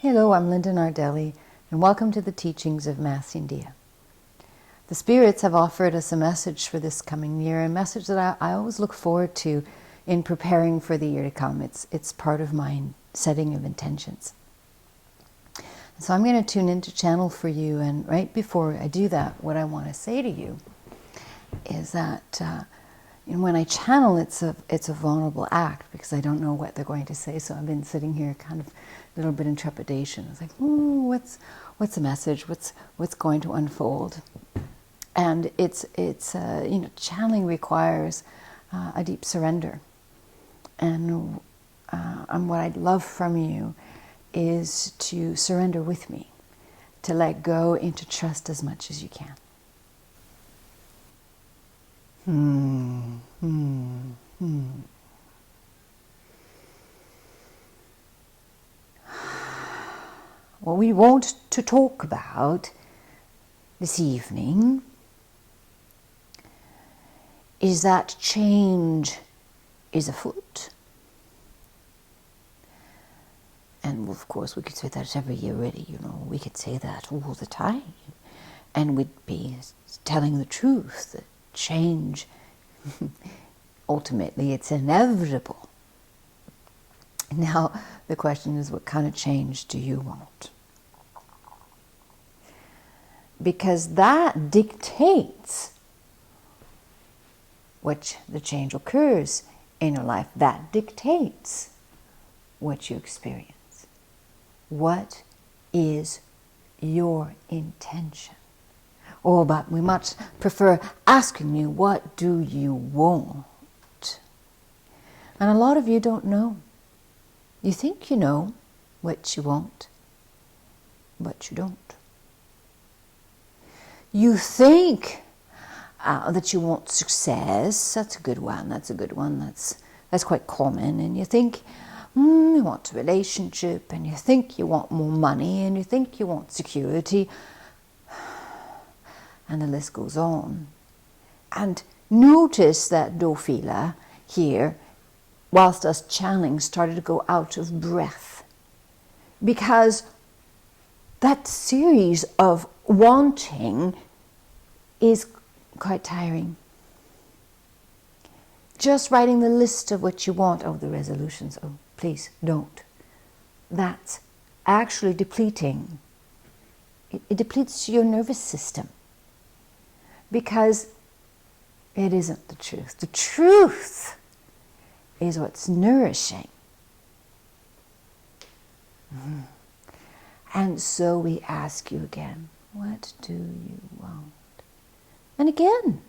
Hello, I'm Linda Nardelli, and welcome to the Teachings of Masiandia. The spirits have offered us a message for this coming year, a message that I always look forward to in preparing for the year to come. It's part of my setting of intentions. So I'm going to tune into channel for you, and right before I do that, what I want to say to you is that when I channel, it's a vulnerable act because I don't know what they're going to say. So I've been sitting here kind of a little bit in trepidation. It's like, what's the message? What's going to unfold? And channeling requires a deep surrender. And what I'd love from you is to surrender with me, to let go and to trust as much as you can. What we want to talk about this evening is that change is afoot. And of course we could say that every year really, we could say that all the time. And we'd be telling the truth that change, ultimately it's inevitable. Now the question is, what kind of change do you want? Because that dictates what the change occurs in your life. That dictates what you experience. What is your intention? But we much prefer asking you, what do you want? And a lot of you don't know. You think you know what you want, but you don't. You think that you want success. That's a good one. That's quite common. And you think you want a relationship, and you think you want more money, and you think you want security, and the list goes on. And notice that Dofila here, whilst us channeling, started to go out of breath, because that series of wanting is quite tiring. Just writing the list of what you want, the resolutions, please don't. That's actually depleting. It depletes your nervous system, because it isn't the truth. The truth is what's nourishing. And so we ask you again, what do you want? And again,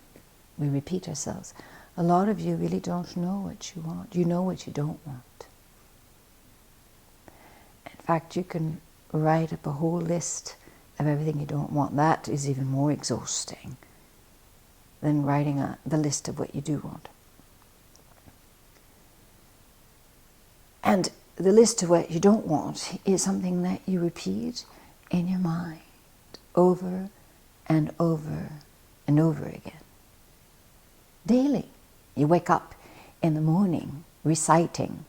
we repeat ourselves. A lot of you really don't know what you want. You know what you don't want. In fact, you can write up a whole list of everything you don't want. That is even more exhausting than writing the list of what you do want. And the list of what you don't want is something that you repeat in your mind over and over and over again. Daily. You wake up in the morning reciting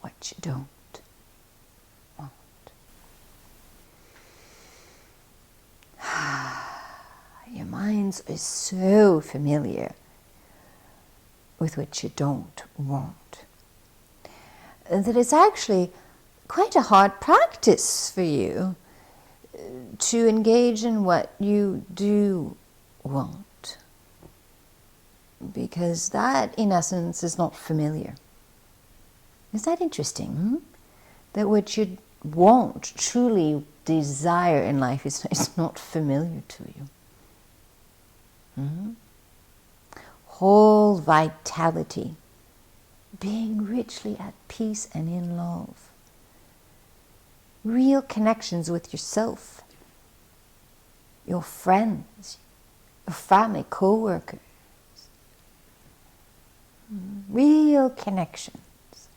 what you don't want. Your mind is so familiar with what you don't want that it's actually quite a hard practice for you to engage in what you do want, because that in essence is not familiar. Is that interesting? That what you want, truly desire in life is not familiar to you. Whole vitality, being richly at peace and in love, real connections with yourself, your friends, your family, co-workers, real connections,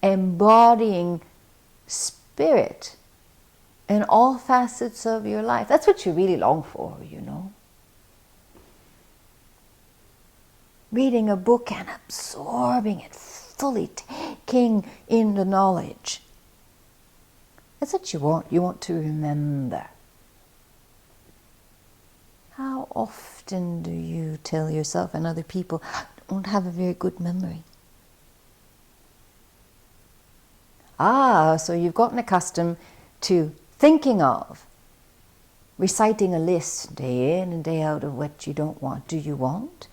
embodying spirit in all facets of your life. That's what you really long for, reading a book and absorbing it fully taking in the knowledge. That's what you want. You want to remember. How often do you tell yourself and other people, don't have a very good memory? So you've gotten accustomed to thinking of, reciting a list day in and day out of what you don't want. Do you want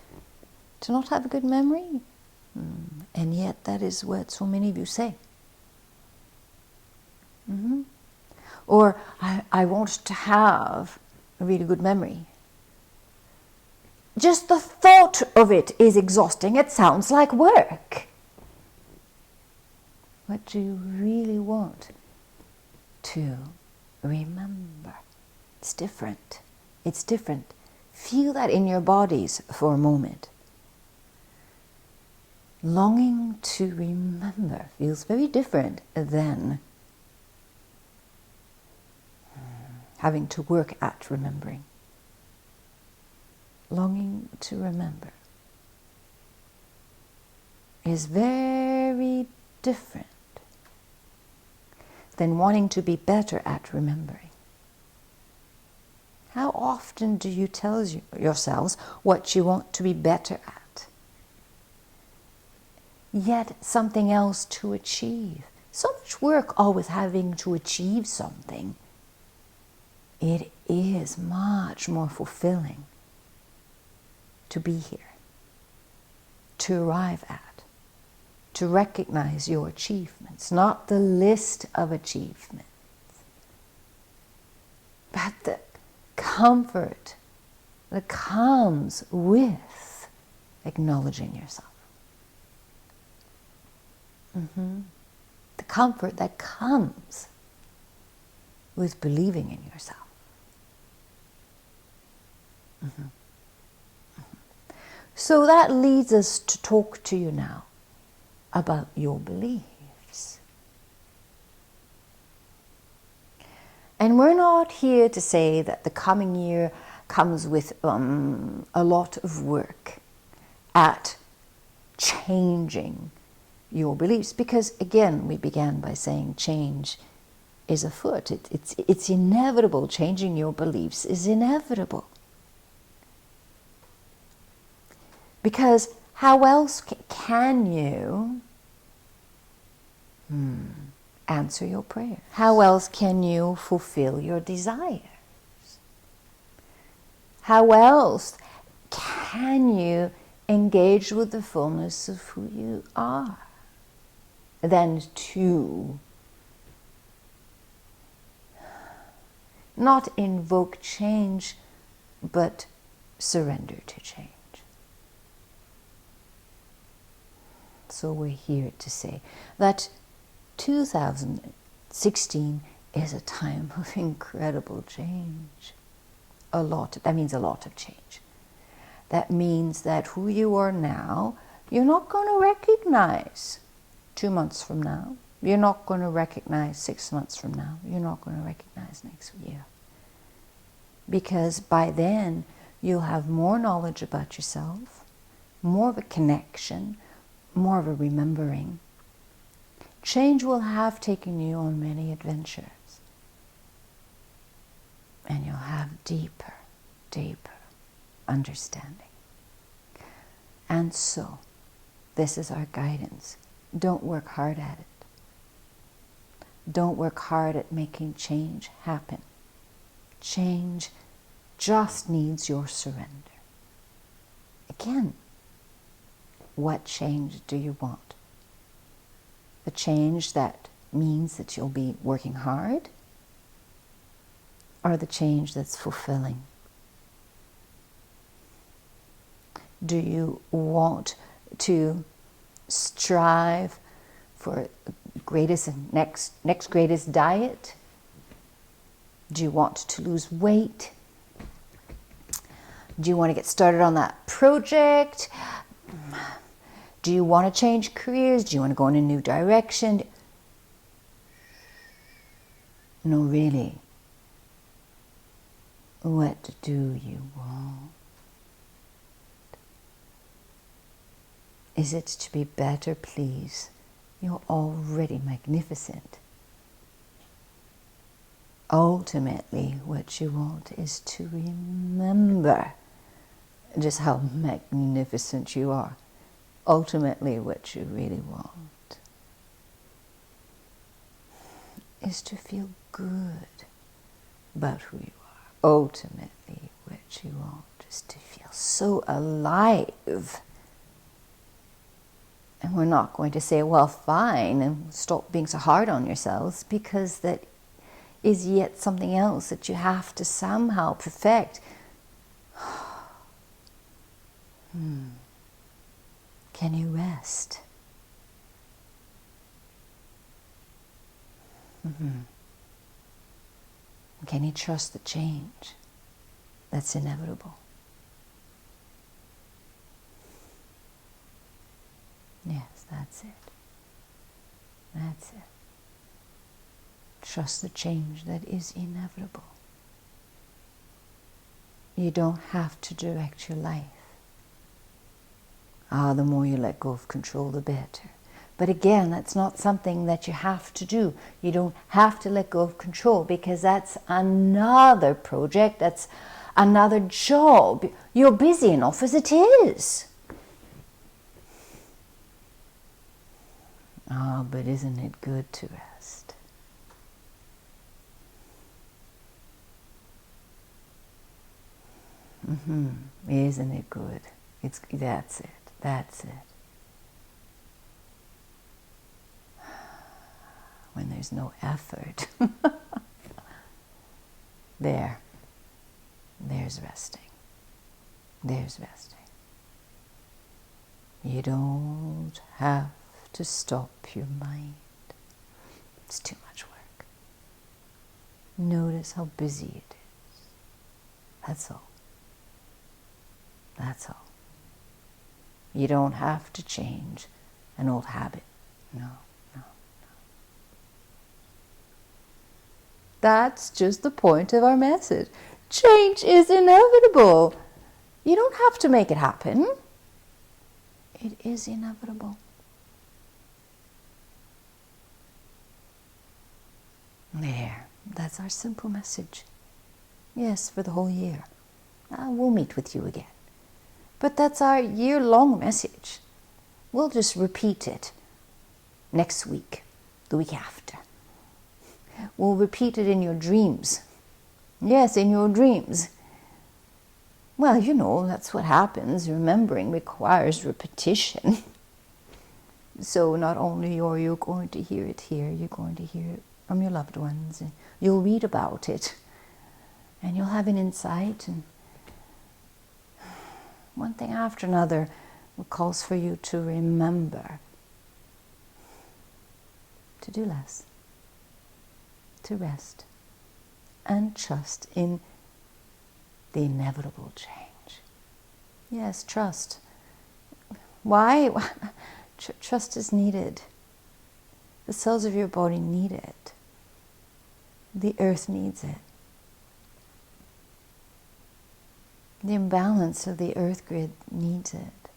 to not have a good memory? And yet that is what so many of you say. Or, I want to have a really good memory. Just the thought of it is exhausting. It sounds like work. What do you really want to remember? It's different. It's different. Feel that in your bodies for a moment. Longing to remember feels very different than having to work at remembering. Longing to remember is very different than wanting to be better at remembering. How often do you tell yourselves what you want to be better at? Yet something else to achieve. So much work always having to achieve something. It is much more fulfilling to be here, to arrive at, to recognize your achievements, not the list of achievements, but the comfort that comes with acknowledging yourself. The comfort that comes with believing in yourself. So that leads us to talk to you now about your beliefs. And we're not here to say that the coming year comes with a lot of work at changing your beliefs, because again, we began by saying change is afoot. It's inevitable. Changing your beliefs is inevitable. Because how else can you answer your prayer? How else can you fulfill your desires? How else can you engage with the fullness of who you are than to not invoke change, but surrender to change? So we're here to say that 2016 is a time of incredible change. That means a lot of change. That means that who you are now, you're not going to recognize 2 months from now. You're not going to recognize 6 months from now. You're not going to recognize next year. Because by then, you'll have more knowledge about yourself, more of a connection, more of a remembering. Change will have taken you on many adventures. And you'll have deeper, deeper understanding. And so, this is our guidance. Don't work hard at it. Don't work hard at making change happen. Change just needs your surrender. Again, what change do you want? The change that means that you'll be working hard, or the change that's fulfilling? Do you want to strive for greatest and next greatest diet? Do you want to lose weight? Do you want to get started on that project? Do you want to change careers? Do you want to go in a new direction? No, really. What do you want? Is it to be better, please? You're already magnificent. Ultimately, what you want is to remember just how magnificent you are. Ultimately, what you really want is to feel good about who you are. Ultimately, what you want is to feel so alive. And we're not going to say, well, fine, and stop being so hard on yourselves, because that is yet something else that you have to somehow perfect. Can you rest? Can you trust the change that's inevitable? Yes, that's it. That's it. Trust the change that is inevitable. You don't have to direct your life. The more you let go of control, the better. But again, that's not something that you have to do. You don't have to let go of control, because that's another project, that's another job. You're busy enough as it is. But isn't it good to rest? Isn't it good? That's it. That's it. When there's no effort, there's resting. There's resting. You don't have to stop your mind. It's too much work. Notice how busy it is. That's all. That's all. You don't have to change an old habit. No. That's just the point of our message. Change is inevitable. You don't have to make it happen. It is inevitable. There, that's our simple message. Yes, for the whole year. We'll meet with you again. But that's our year-long message. We'll just repeat it next week, the week after. We'll repeat it in your dreams. Yes, in your dreams. Well, you know, that's what happens. Remembering requires repetition. So not only are you going to hear it here, you're going to hear it from your loved ones. And you'll read about it. And you'll have an insight. And one thing after another calls for you to remember to do less, to rest, and trust in the inevitable change. Yes, trust. Why? Trust is needed. The cells of your body need it. The earth needs it. The imbalance of the earth grid needs it.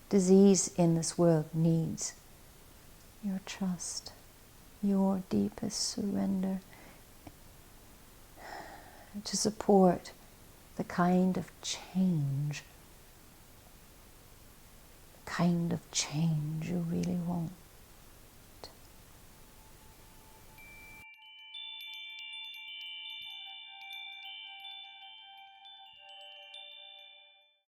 Disease in this world needs your trust, your deepest surrender to support the kind of change you really want.